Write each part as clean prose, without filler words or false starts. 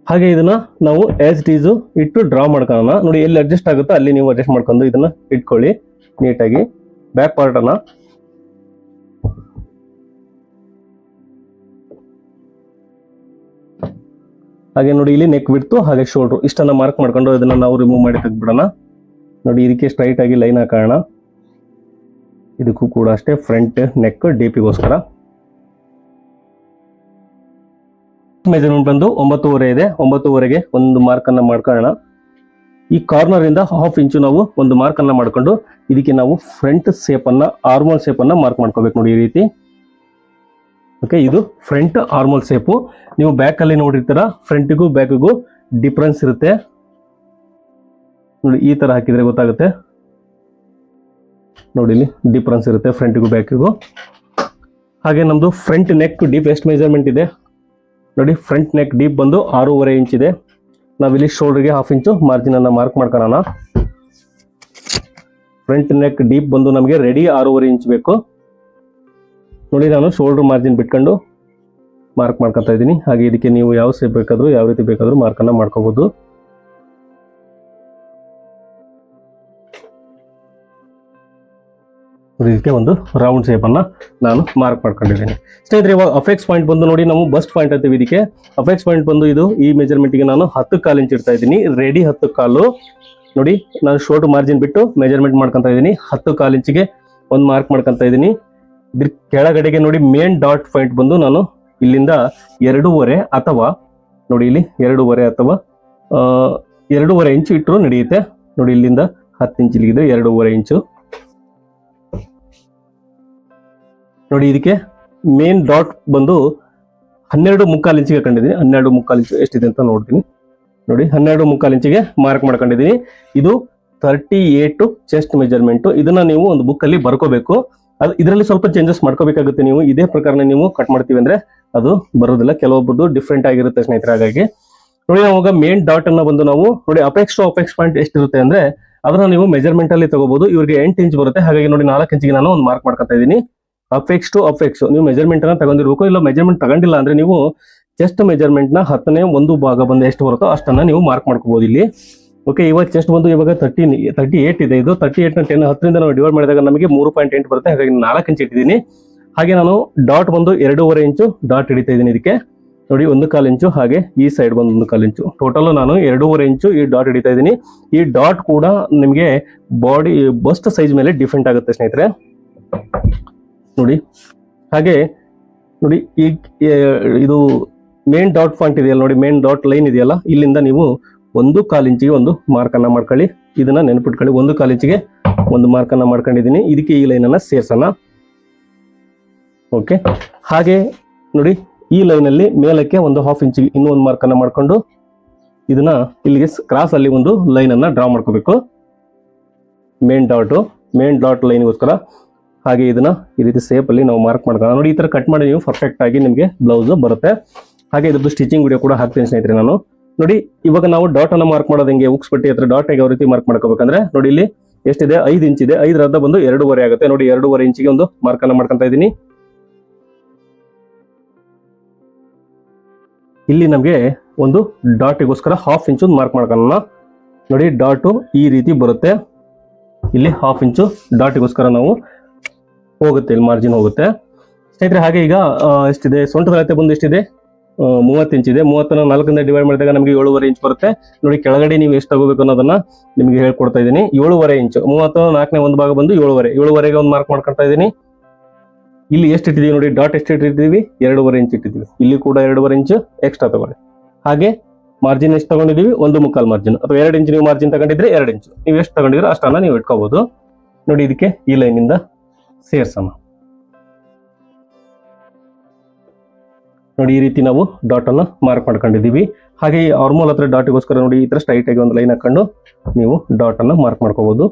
ಹಾಗೆ ಇದನ್ನ ನಾವು ಆಸ್ ಇಟ್ ಈಸ್ ಇಟ್ಟು ಡ್ರಾ ಮಾಡ್ಕೊಳ್ಳೋಣ. ನೋಡಿ ಎಲ್ಲಿ ಅಡ್ಜಸ್ಟ್ ಆಗುತ್ತೋ ಅಲ್ಲಿ ನೀವು ಅಡ್ಜಸ್ಟ್ ಮಾಡ್ಕೊಂಡು ಇದನ್ನ ಇಟ್ಕೊಳ್ಳಿ ನೀಟಾಗಿ. ಬ್ಯಾಕ್ ಪಾರ್ಟ್ ಅನ್ನ ಹಾಗೆ ನೋಡಿ ಇಲ್ಲಿ ನೆಕ್ ಬಿಡ್ತು ಹಾಗೆ ಶೋಲ್ಡರ್ ಇಷ್ಟನ್ನ ಮಾರ್ಕ್ ಮಾಡ್ಕೊಂಡು ಇದನ್ನ ನಾವು ರಿಮೂವ್ ಮಾಡಿ ತೆಗ್ದ್ಬಿಡೋಣ. ನೋಡಿ ಇದಕ್ಕೆ ಸ್ಟ್ರೈಟ್ ಆಗಿ ಲೈನ್ ಹಾಕೋಣ. ಇದಕ್ಕೂ ಕೂಡ ಅಷ್ಟೇ ಫ್ರಂಟ್ ನೆಕ್ ಡಿಪಿಗೋಸ್ಕರ ಮೆಜರ್ಮೆಂಟ್ ಬಂದು 9.5 ಇದೆ. 9.5ಗೆ ಒಂದು ಮಾರ್ಕ್ ಅನ್ನ ಮಾಡ್ಕೊಳ್ಳೋಣ. ಈ ಕಾರ್ನರ್ ಇಂದ 1/2 ಇಂಚು ನಾವು ಒಂದು ಮಾರ್ಕ್ ಅನ್ನ ಮಾಡ್ಕೊಂಡು ಇದಕ್ಕೆ ನಾವು ಫ್ರಂಟ್ ಶೇಪ್ ಅನ್ನ ಆರ್ಮೋಲ್ ಶೇಪ್ ಅನ್ನ ಮಾರ್ಕ್ ಮಾಡ್ಕೋಬೇಕು. ನೋಡಿ ಈ ರೀತಿ. ಓಕೆ, ಇದು ಫ್ರಂಟ್ ಆರ್ಮೋಲ್ ಶೇಪು. ನೀವು ಬ್ಯಾಕ್ ಅಲ್ಲಿ ನೋಡಿರ್ತೀರ, ಫ್ರಂಟಿಗೂ ಬ್ಯಾಕ್ಗೂ ಡಿಫ್ರೆನ್ಸ್ ಇರುತ್ತೆ. ನೋಡಿ ಈ ತರ ಹಾಕಿದ್ರೆ ಗೊತ್ತಾಗುತ್ತೆ. ನೋಡಿ ಇಲ್ಲಿ ಡಿಫ್ರೆನ್ಸ್ ಇರುತ್ತೆ ಫ್ರಂಟಿಗೂ ಬ್ಯಾಕಿಗೂ. ಹಾಗೆ ನಮ್ದು ಫ್ರಂಟ್ ನೆಕ್ ಡೀಪ್ ಎಷ್ಟು ಮೆಜರ್ಮೆಂಟ್ ಇದೆ ನೋಡಿ. ಫ್ರಂಟ್ ನೆಕ್ ಡೀಪ್ ಬಂದು 6.5 ಇಂಚ್ ಇದೆ. ನಾವಿಲ್ಲಿ ಶೋಲ್ಡರ್ಗೆ 1/2 ಇಂಚು ಮಾರ್ಜಿನ್ ಅನ್ನ ಮಾರ್ಕ್ ಮಾಡ್ಕೊಳ್ಳೋಣ. ಫ್ರಂಟ್ ನೆಕ್ ಡೀಪ್ ಬಂದು ನಮಗೆ ರೆಡಿ 6.5 ಇಂಚ್ ಬೇಕು. ನೋಡಿ ನಾನು ಶೋಲ್ಡರ್ ಮಾರ್ಜಿನ್ ಬಿಟ್ಕೊಂಡು ಮಾರ್ಕ್ ಮಾಡ್ಕೊತಾ ಇದ್ದೀನಿ. ಹಾಗೆ ಇದಕ್ಕೆ ನೀವು ಯಾವ ಶೇಪ್ ಬೇಕಾದ್ರೂ ಯಾವ ರೀತಿ ಬೇಕಾದ್ರೂ ಮಾರ್ಕ್ ಅನ್ನ ಮಾಡ್ಕೋಬಹುದು. ಇದಕ್ಕೆ ಒಂದು ರೌಂಡ್ ಶೇಪ್ ಅನ್ನ ನಾನು ಮಾರ್ಕ್ ಮಾಡ್ಕೊಂಡಿದ್ದೀನಿ. ಸ್ನೇಹಿತರೆ, ಇವಾಗ ಅಫೆಕ್ಸ್ ಪಾಯಿಂಟ್ ಬಂದು ನೋಡಿ, ನಾವು ಬಸ್ಟ್ ಪಾಯಿಂಟ್ ಅಂತೀವಿ ಇದಕ್ಕೆ. ಅಫೆಕ್ಸ್ ಪಾಯಿಂಟ್ ಬಂದು ಇದು ಈ ಮೆಜರ್ಮೆಂಟ್ಗೆ ನಾನು 10 ಕಾಲು ಇಂಚ್ ಇಡ್ತಾ ಇದ್ದೀನಿ. ರೆಡಿ 10 ಕಾಲು. ನೋಡಿ ನಾನು ಶೋಲ್ಡರ್ ಮಾರ್ಜಿನ್ ಬಿಟ್ಟು ಮೆಜರ್ಮೆಂಟ್ ಮಾಡ್ಕೊಂತ ಇದ್ದೀನಿ. 10 ಕಾಲು ಇಂಚಿಗೆ ಒಂದು ಮಾರ್ಕ್ ಮಾಡ್ಕೊಂತ ಇದ್ದೀನಿ. ಇದ್ರ ಕೆಳಗಡೆಗೆ ನೋಡಿ ಮೇನ್ ಡಾಟ್ ಪಾಯಿಂಟ್ ಬಂದು ನಾನು ಇಲ್ಲಿಂದ 2.5 ಅಥವಾ ನೋಡಿ ಇಲ್ಲಿ 2.5 ಅಥವಾ 2.5 ಇಂಚು ಇಟ್ಟರು ನಡೆಯುತ್ತೆ. ನೋಡಿ ಇಲ್ಲಿಂದ 10 ಇಂಚ್ ಇಲ್ಲಿದೆ 2.5 ಇಂಚು. ನೋಡಿ ಇದಕ್ಕೆ ಮೇನ್ ಡಾಟ್ ಬಂದು 12.75 ಇಂಚಿಗೆ ಕಂಡಿದ್ದೀನಿ. 12.75 ಇಂಚು ಎಷ್ಟಿದೆ ಅಂತ ನೋಡ್ತೀನಿ. ನೋಡಿ 12.75 ಇಂಚಿಗೆ ಮಾರ್ಕ್ ಮಾಡ್ಕೊಂಡಿದ್ದೀನಿ. ಇದು 38 ಚೆಸ್ಟ್ ಮೆಜರ್ಮೆಂಟ್. ಇದನ್ನ ನೀವು ಒಂದು ಬುಕ್ ಅಲ್ಲಿ ಬರ್ಕೋಬೇಕು. ಅದು ಇದರಲ್ಲಿ ಸ್ವಲ್ಪ ಚೇಂಜಸ್ ಮಾಡ್ಕೋಬೇಕಾಗುತ್ತೆ. ನೀವು ಇದೇ ಪ್ರಕಾರನ ನೀವು ಕಟ್ ಮಾಡ್ತೀವಿ ಅಂದ್ರೆ ಅದು ಬರೋದಿಲ್ಲ. ಕೆಲವೊಬ್ಬರದು ಡಿಫ್ರೆಂಟ್ ಆಗಿರುತ್ತೆ ಸ್ನೇಹಿತರೆ. ಹಾಗಾಗಿ ನೋಡಿ ಅವಾಗ ಮೇನ್ ಡಾಟ್ ಅನ್ನ ಬಂದು ನಾವು ನೋಡಿ ಅಪೆಕ್ಸ್ ಟು ಅಪೆಕ್ಸ್ ಪಾಯಿಂಟ್ ಎಷ್ಟಿರುತ್ತೆ ಅಂದ್ರೆ ಅದನ್ನ ನೀವು ಮೆಜರ್ಮೆಂಟ್ ಅಲ್ಲಿ ತಗೋಬಹುದು. ಇವ್ರಿಗೆ 8 ಇಂಚ್ ಬರುತ್ತೆ. ಹಾಗಾಗಿ ನೋಡಿ 4 ಇಂಚಿಗೆ ನಾನು ಒಂದು ಮಾರ್ಕ್ ಮಾಡ್ಕೊತಾ ಇದ್ದೀನಿ. ಅಪೆಕ್ಸ್ ಟು ಅಪೆಕ್ಸ್ ನೀವು ಮೆಜರ್ಮೆಂಟ್ ಅನ್ನ ತಗೊಂಡಿರ್ಬೇಕು. ಇಲ್ಲ ಮೆಜರ್ಮೆಂಟ್ ತಗೊಂಡಿಲ್ಲ ಅಂದ್ರೆ ನೀವು ಚೆಸ್ಟ್ ಮೆಜರ್ಮೆಂಟ್ ನ 10ನೇ ಒಂದು ಭಾಗ ಬಂದು ಎಷ್ಟು ಬರುತ್ತೋ ಅಷ್ಟನ್ನ ನೀವು ಮಾರ್ಕ್ ಮಾಡ್ಕೋಬಹುದು ಇಲ್ಲಿ. ಓಕೆ, ಇವಾಗ ಚೆಸ್ಟ್ ಬಂದು ಇವಾಗ 38 ಇದೆ. ಇದು 38ನ 10ರಿಂದ ನಾವು ಡಿವೈಡ್ ಮಾಡಿದಾಗ ನಮಗೆ 3.8 ಬರುತ್ತೆ. ಹಾಗಾಗಿ 4 ಇಂಚ್ ಇಟ್ಟಿದ್ದೀನಿ. ಹಾಗೆ ನಾನು ಡಾಟ್ ಬಂದು 2.5 ಇಂಚು ಡಾಟ್ ಹಿಡಿತಾ ಇದ್ದೀನಿ ಇದಕ್ಕೆ. ನೋಡಿ 1/4 ಇಂಚು. ಹಾಗೆ ಈ ಸೈಡ್ ಬಂದು 1/4 ಇಂಚು. ಟೋಟಲ್ ನಾನು 2.5 ಇಂಚು ಈ ಡಾಟ್ ಹಿಡಿತಾ ಇದ್ದೀನಿ. ಈ ಡಾಟ್ ಕೂಡ ನಿಮಗೆ ಬಾಡಿ ಬಸ್ಟ್ ಸೈಜ್ ಮೇಲೆ ಡಿಫ್ರೆಂಟ್ ಆಗುತ್ತೆ ಸ್ನೇಹಿತರೆ. ನೋಡಿ ಹಾಗೆ ನೋಡಿ ಈ ಇದು ಮೇನ್ ಡಾಟ್ ಪಾಯಿಂಟ್ ಇದೆಯಲ್ಲ ನೋಡಿ, ಮೇನ್ ಡಾಟ್ ಲೈನ್ ಇದೆಯಲ್ಲ, ಇಲ್ಲಿಂದ ನೀವು 1/4 ಇಂಚಿಗೆ ಒಂದು ಮಾರ್ಕ್ ಅನ್ನ ಮಾಡ್ಕೊಳ್ಳಿ. ಇದನ್ನ ನೆನಪಿಟ್ಕೊಳ್ಳಿ. 1/4 ಇಂಚಿಗೆ ಒಂದು ಮಾರ್ಕ್ ಅನ್ನ ಮಾಡ್ಕೊಂಡಿದ್ದೀನಿ. ಇದಕ್ಕೆ ಈ ಲೈನ್ ಅನ್ನ ಸೇರ್ಸೋಣ. ಓಕೆ, ಹಾಗೆ ನೋಡಿ ಈ ಲೈನ್ ಅಲ್ಲಿ ಮೇಲಕ್ಕೆ ಒಂದು 1/2 ಇಂಚಿಗೆ ಇನ್ನೂ ಒಂದು ಮಾರ್ಕ್ ಅನ್ನ ಮಾಡ್ಕೊಂಡು ಇದನ್ನ ಇಲ್ಲಿಗೆ ಕ್ರಾಸ್ ಅಲ್ಲಿ ಒಂದು ಲೈನ್ ಅನ್ನ ಡ್ರಾ ಮಾಡ್ಕೋಬೇಕು. ಮೇನ್ ಡಾಟ್ ಲೈನ್ಗೋಸ್ಕರ. ಹಾಗೆ ಇದನ್ನ ಈ ರೀತಿ ಸೇಪ್ ಅಲ್ಲಿ ನಾವು ಮಾರ್ಕ್ ಮಾಡ್ಕೊಳ್ಳೋಣ. ನೋಡಿ ಈ ತರ ಕಟ್ ಮಾಡಿ ನೀವು ಪರ್ಫೆಕ್ಟ್ ಆಗಿ ನಿಮಗೆ ಬ್ಲೌಸ್ ಬರುತ್ತೆ. ಹಾಗೆ ಇದ್ರದ್ದು ಸ್ಟಿಚಿಂಗ್ ವಿಡಿಯೋ ಕೂಡ ಹಾಕ್ತೀನಿ ಸ್ನೇಹಿತರೆ ನಾನು. ನೋಡಿ ಇವಾಗ ನಾವು ಡಾಟ್ ಅನ್ನ ಮಾರ್ಕ್ ಮಾಡೋದು ಹೆಂಗೆ, ಉಕ್ಸ್ ಪಟ್ಟಿ ಹತ್ರ ಡಾಟ್ ಯಾವ ರೀತಿ ಮಾರ್ಕ್ ಮಾಡ್ಕೋಬೇಕಂದ್ರೆ ನೋಡಿ ಇಲ್ಲಿ ಎಷ್ಟಿದೆ 5 ಇಂಚ್ ಇದೆ. 5 ಅರ್ಧ ಬಂದು 2.5 ಆಗುತ್ತೆ. ನೋಡಿ 2.5 ಇಂಚಿಗೆ ಒಂದು ಮಾರ್ಕ್ ಅನ್ನ ಮಾಡ್ಕೊಂತ ಇದ್ದೀನಿ. ಇಲ್ಲಿ ನಮಗೆ ಒಂದು ಡಾಟಿಗೋಸ್ಕರ 1/2 ಇಂಚು ಮಾರ್ಕ್ ಮಾಡ್ಕೊಳ್ಳೋಣ. ನೋಡಿ ಡಾಟು ಈ ರೀತಿ ಬರುತ್ತೆ. ಇಲ್ಲಿ 1/2 ಇಂಚು ಡಾಟಿಗೋಸ್ಕರ ನಾವು ಹೋಗುತ್ತೆ, ಇಲ್ಲಿ ಮಾರ್ಜಿನ್ ಹೋಗುತ್ತೆ ಸ್ನೇಹಿತರೆ. ಹಾಗೆ ಈಗ ಎಷ್ಟಿದೆ ಸೊಂಟದ ಅಳತೆ ಬಂದು ಎಷ್ಟಿದೆ 30 ಇಂಚ್ ಇದೆ. 30ನ 4ರಿಂದ ಡಿವೈಡ್ ಮಾಡಿದಾಗ ನಮಗೆ 7.5 ಇಂಚ್ ಬರುತ್ತೆ. ನೋಡಿ ಕೆಳಗಡೆ ನೀವು ಎಷ್ಟು ತಗೋಬೇಕು ಅನ್ನೋದನ್ನ ನಿಮಗೆ ಹೇಳ್ಕೊಡ್ತಾ ಇದ್ದೀನಿ. 7.5 ಇಂಚು. 30 4ನೇ ಒಂದು ಭಾಗ ಬಂದು 7.5ಗೆ ಒಂದು ಮಾರ್ಕ್ ಮಾಡ್ಕೊಳ್ತಾ ಇದ್ದೀನಿ. ಇಲ್ಲಿ ಎಷ್ಟು ಇಟ್ಟಿದ್ದೀವಿ ನೋಡಿ, ಡಾಟ್ ಎಷ್ಟು ಇಟ್ಟಿದ್ದೀವಿ 2.5 ಇಂಚ್ ಇಟ್ಟಿದ್ದೀವಿ. ಇಲ್ಲಿ ಕೂಡ 2.5 ಇಂಚು ಎಕ್ಸ್ಟ್ರಾ ತಗೊಳ್ಳಿ. ಹಾಗೆ ಮಾರ್ಜಿನ್ ಎಷ್ಟು ತಗೊಂಡಿದ್ದೀವಿ 1/4 ಮಾರ್ಜಿನ್, ಅಥವಾ 2 ಇಂಚ್ ನೀವು ಮಾರ್ಜಿನ್ ತಗೊಂಡಿದ್ರೆ 2 ಇಂಚು ನೀವು ಎಷ್ಟು ತಗೊಂಡಿದ್ರೆ ಅಷ್ಟನ್ನ ನೀವು ಇಟ್ಕೋಬಹುದು. ನೋಡಿ ಇದಕ್ಕೆ ಈ ಲೈನ್ ಇಂದ ಸೇರ್ಸೋಣ. ನೋಡಿ ಈ ರೀತಿ ನಾವು ಡಾಟ್ ಅನ್ನ ಮಾರ್ಕ್ ಮಾಡ್ಕೊಂಡಿದ್ದೀವಿ. ಹಾಗೆ ಈ ಆರ್ಮೋಲ್ ಹತ್ರ ಡಾಟಿಗೋಸ್ಕರ ನೋಡಿ ಈ ತರ ಸ್ಟ್ರೈಟ್ ಆಗಿ ಒಂದು ಲೈನ್ ಹಾಕೊಂಡು ನೀವು ಡಾಟ್ ಅನ್ನ ಮಾರ್ಕ್ ಮಾಡ್ಕೋಬಹುದು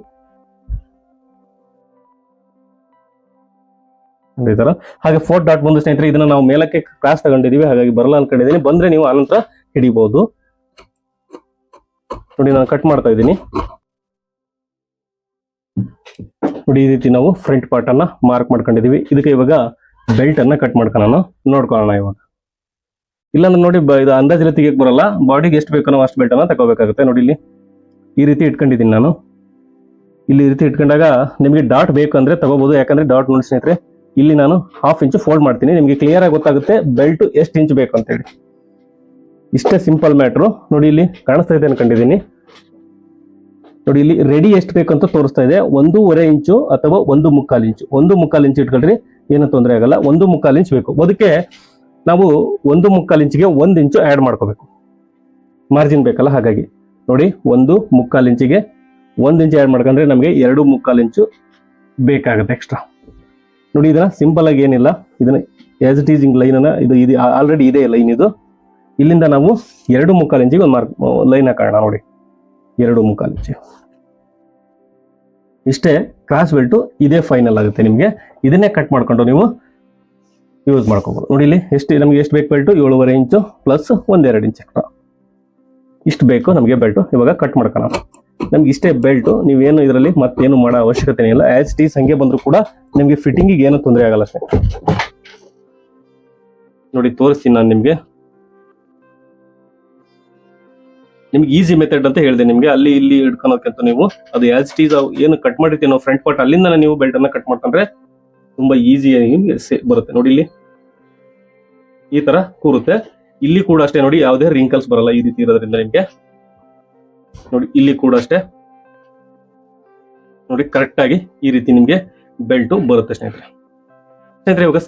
ಈ ತರ. ಹಾಗೆ 4 ಡಾಟ್ ಬಂದು ಸ್ನೇಹಿತರೆ ಇದನ್ನ ನಾವು ಮೇಲಕ್ಕೆ ಕ್ರಾಸ್ ತಗೊಂಡಿದೀವಿ, ಹಾಗಾಗಿ ಬರಲ್ಲ ಅನ್ಕೊಂಡಿದ್ದೀನಿ. ಬಂದ್ರೆ ನೀವು ಆನಂತರ ಹಿಡಿಬಹುದು. ನೋಡಿ ನಾನು ಕಟ್ ಮಾಡ್ತಾ ಇದ್ದೀನಿ. ನೋಡಿ ಈ ರೀತಿ ನಾವು ಫ್ರಂಟ್ ಪಾರ್ಟ್ ಅನ್ನ ಮಾರ್ಕ್ ಮಾಡ್ಕೊಂಡಿದೀವಿ. ಇದಕ್ಕೆ ಇವಾಗ ಬೆಲ್ಟ್ ಅನ್ನ ಕಟ್ ಮಾಡ್ಕೊಳ್ಳೋಣ, ನೋಡ್ಕೊಳ್ಳೋಣ ಇವಾಗ. ಇಲ್ಲಾಂದ್ರೆ ನೋಡಿ ಇದು ಅಂದಾಜಲ್ಲಿ ತೆಗಿಯಕ್ ಬರಲ್ಲ, ಬಾಡಿಗೆ ಎಷ್ಟು ಬೇಕೋ ನಾವು ಅಷ್ಟು ಬೆಲ್ಟ್ ಅನ್ನ ತಗೋಬೇಕಾಗುತ್ತೆ. ನೋಡಿ ಇಲ್ಲಿ ಈ ರೀತಿ ಇಟ್ಕೊಂಡಿದ್ದೀನಿ ನಾನು. ಇಲ್ಲಿ ಈ ರೀತಿ ಇಟ್ಕೊಂಡಾಗ ನಿಮಗೆ ಡಾಟ್ ಬೇಕು ಅಂದ್ರೆ ತಗೋಬಹುದು, ಯಾಕಂದ್ರೆ ಡಾಟ್ ನೋಡಿ ಸ್ನೇಹಿತರೆ ಇಲ್ಲಿ ನಾನು 1/2 ಇಂಚ್ ಫೋಲ್ಡ್ ಮಾಡ್ತೀನಿ, ನಿಮಗೆ ಕ್ಲಿಯರ್ ಆಗಿ ಗೊತ್ತಾಗುತ್ತೆ ಬೆಲ್ಟ್ ಎಷ್ಟು ಇಂಚ್ ಬೇಕು ಅಂತ ಹೇಳಿ. ಇಷ್ಟೇ ಸಿಂಪಲ್ ಮ್ಯಾಟ್ರು. ನೋಡಿ ಇಲ್ಲಿ ಕಾಣಿಸ್ತಾ ಇದೆ ಅನ್ಕೊಂಡಿದ್ದೀನಿ. ನೋಡಿ ಇಲ್ಲಿ ರೆಡಿ ಎಷ್ಟು ಬೇಕಂತ ತೋರಿಸ್ತಾ ಇದೆ, 1.5 ಇಂಚು ಅಥವಾ 1.25 ಇಂಚು. 1.25 ಇಂಚು ಇಟ್ಕೊಳ್ರಿ, ಏನು ತೊಂದರೆ ಆಗಲ್ಲ. 1.25 ಇಂಚ್ ಬೇಕು. ಅದಕ್ಕೆ ನಾವು 1.25 ಇಂಚಿಗೆ 1 ಇಂಚು ಆಡ್ ಮಾಡ್ಕೋಬೇಕು, ಮಾರ್ಜಿನ್ ಬೇಕಲ್ಲ. ಹಾಗಾಗಿ ನೋಡಿ 1.25 ಇಂಚಿಗೆ 1 ಇಂಚ್ ಆಡ್ ಮಾಡ್ಕೊಂಡ್ರೆ ನಮಗೆ 2.25 ಇಂಚು ಬೇಕಾಗುತ್ತೆ ಎಕ್ಸ್ಟ್ರಾ. ನೋಡಿ ಇದನ್ನ ಸಿಂಪಲ್ ಆಗಿ ಏನಿಲ್ಲ, ಇದನ್ನ ಆಸ್ ಇಟ್ ಈಸ್ ಲೈನ್ ಅನ್ನ ಇದು ಆಲ್ರೆಡಿ ಇದೆ ಲೈನ್. ಇದು ಇಲ್ಲಿಂದ ನಾವು 2.25 ಇಂಚಿಗೆ ಒಂದು ಲೈನ್ ಹಾಕೋಣ. ನೋಡಿ 2.25 ಇಂಚು. ಇಷ್ಟೇ ಕ್ರಾಸ್ ಬೆಲ್ಟು, ಇದೇ ಫೈನಲ್ ಆಗುತ್ತೆ ನಿಮಗೆ. ಇದನ್ನೇ ಕಟ್ ಮಾಡ್ಕೊಂಡು ನೀವು ಯೂಸ್ ಮಾಡ್ಕೋಬಹುದು. ನೋಡಿ ಇಲ್ಲಿ ನಮಗೆ ಎಷ್ಟು ಬೇಕು ಬೆಲ್ಟು, 7.5 ಇಂಚು ಪ್ಲಸ್ 1.2 ಇಂಚ್ ಎಕ್ಸ್ಟ್ರಾ. ಇಷ್ಟು ಬೇಕು ನಮಗೆ ಬೆಲ್ಟು. ಇವಾಗ ಕಟ್ ಮಾಡ್ಕೋಣ. ನಮ್ಗೆ ಇಷ್ಟೇ ಬೆಲ್ಟು, ನೀವೇನು ಇದರಲ್ಲಿ ಮತ್ತೇನು ಮಾಡೋ ಅವಶ್ಯಕತೆ ಇಲ್ಲ. ಆಸ್ ಇಟ್ ಈಸ್ ಹಂಗೆ ಬಂದ್ರು ಕೂಡ ನಿಮಗೆ ಫಿಟ್ಟಿಂಗಿಗೆ ಏನು ತೊಂದರೆ ಆಗಲ್ಲ ಅಷ್ಟೇ. ನೋಡಿ ತೋರಿಸ್ತೀನಿ ನಾನು ನಿಮ್ಗೆ ಈಸಿ ಮೆಥಡ್ ಅಂತ ಹೇಳಿದೆ ನಿಮ್ಗೆ. ಅಲ್ಲಿ ಇಲ್ಲಿ ಹಿಡ್ಕೊಳೋಕ್ಕಿಂತ ನೀವು ಅದು ಆಸ್ ಇಟ್ ಈಸ್ ಏನು ಕಟ್ ಮಾಡಿರ್ತೀವಿ ನಾವು ಫ್ರಂಟ್ ಪಾರ್ಟ್, ಅಲ್ಲಿಂದ ನೀವು ಬೆಲ್ಟ್ ಅನ್ನ ಕಟ್ ಮಾಡ್ಕೊಂಡ್ರೆ ತುಂಬಾ ಈಸಿಯಾಗಿ ಬರುತ್ತೆ. ನೋಡಿ ಇಲ್ಲಿ ಈ ತರ ಕೂರುತ್ತೆ. ಇಲ್ಲಿ ಕೂಡ ಅಷ್ಟೇ ನೋಡಿ, ಯಾವುದೇ ರಿಂಕಲ್ಸ್ ಬರಲ್ಲ ಈ ರೀತಿ ಇರೋದ್ರಿಂದ ನಿಮ್ಗೆ. ನೋಡಿ ಇಲ್ಲಿ ಕೂಡ ಅಷ್ಟೇ ನೋಡಿ ಕರೆಕ್ಟ್ ಆಗಿ ಈ ರೀತಿ ನಿಮ್ಗೆ ಬೆಲ್ಟು ಬರುತ್ತೆ ಸ್ನೇಹಿತರೆ. ಇವಾಗ